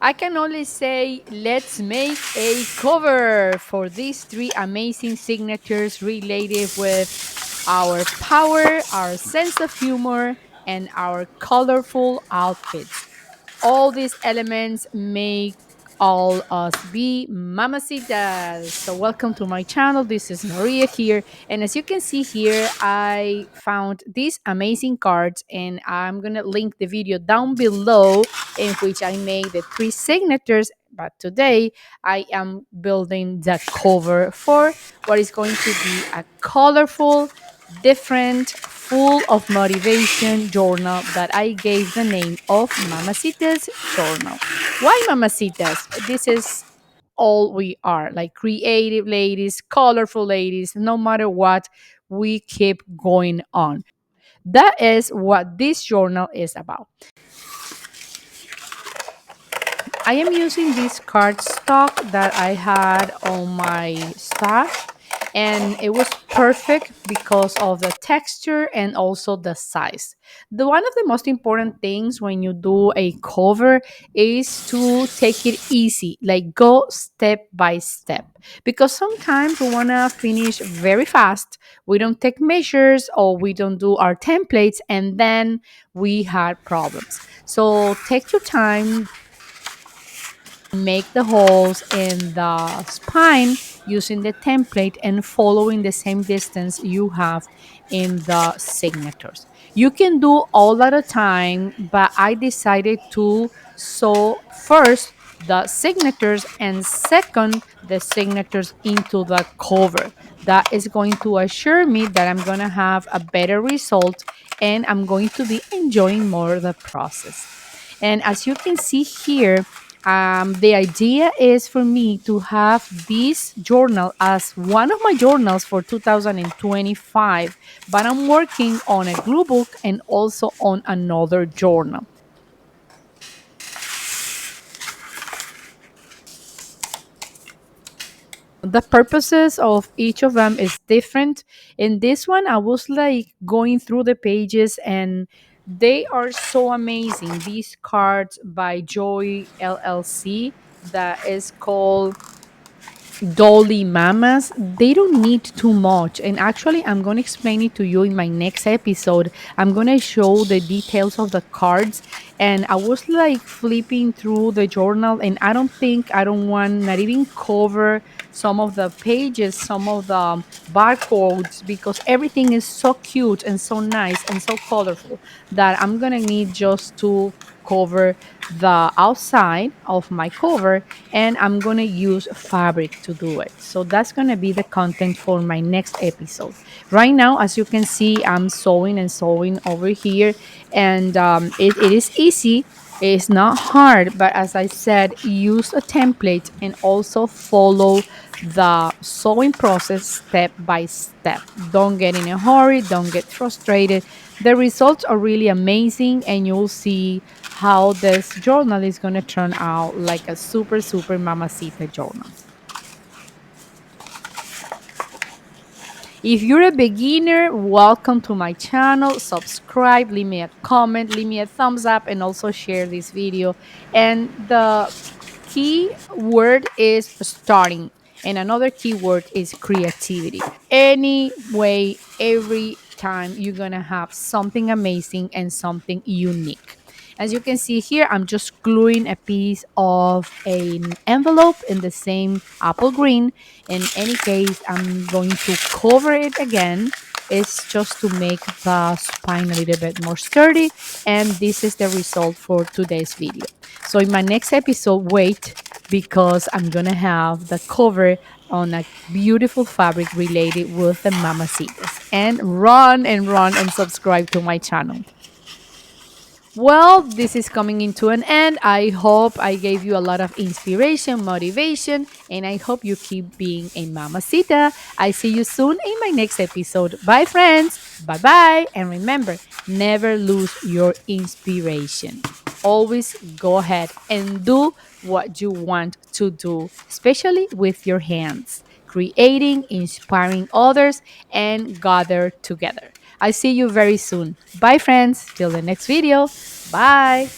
I can only say let's make a cover for these three amazing signatures related with our power, our sense of humor, and our colorful outfits. All these elements make all us be mamacitas. So welcome to my channel. This is Maria here, and as you can see here, I found these amazing cards, and I'm gonna link the video down below in which I made the three signatures. But today I am building the cover for what is going to be a colorful, different, full of motivation journal that I gave the name of Mamacitas Journal. Why Mamacitas? This is all we are, like creative ladies, colorful ladies, no matter what, we keep going on. That is what this journal is about. I am using this cardstock that I had on my stash, and it was perfect because of the texture and also the size. The one of the most important things when you do a cover is to take it easy, like go step by step. Because sometimes we want to finish very fast, we don't take measures or we don't do our templates, and then we had problems. So take your time, make the holes in the spine using the template and following the same distance you have in the signatures. You can do all at a time, but I decided to sew first the signatures and second the signatures into the cover. That is going to assure me that I'm going to have a better result and I'm going to be enjoying more the process. And as you can see here, the idea is for me to have this journal as one of my journals for 2025, but I'm working on a glue book and also on another journal. The purposes of each of them is different. In this one, I was like going through the pages and they are so amazing. These cards by Joy LLC that is called Dolly Mamas, they don't need too much. And actually, I'm going to explain it to you in my next episode. I'm going to show the details of the cards. And I was like flipping through the journal, and I don't want not even cover some of the pages, some of the barcodes, because everything is so cute and so nice and so colorful that I'm going to need just to cover the outside of my cover, and I'm going to use fabric to do it. So that's going to be the content for my next episode. Right now, as you can see, I'm sewing and sewing over here, and it is easy. It's not hard, but as I said, use a template and also follow the sewing process step by step. Don't get in a hurry, don't get frustrated. The results are really amazing, and you'll see how this journal is going to turn out like a super, super mamacita journal. If you're a beginner, welcome to my channel. Subscribe, leave me a comment, leave me a thumbs up, and also share this video. And the key word is starting, and another key word is creativity. Anyway, every time you're gonna have something amazing and something unique. As you can see here, I'm just gluing a piece of an envelope in the same apple green. In any case, I'm going to cover it again. It's just to make the spine a little bit more sturdy. And this is the result for today's video. So in my next episode, wait, because I'm gonna have the cover on a beautiful fabric related with the mamacitas. And run and subscribe to my channel. Well, this is coming into an end. I hope I gave you a lot of inspiration, motivation, and I hope you keep being a mamacita. I see you soon in my next episode. Bye, friends. Bye bye. And remember, never lose your inspiration. Always go ahead and do what you want to do, especially with your hands, creating, inspiring others, and gather together. I see you very soon. Bye, friends. Till the next video. Bye.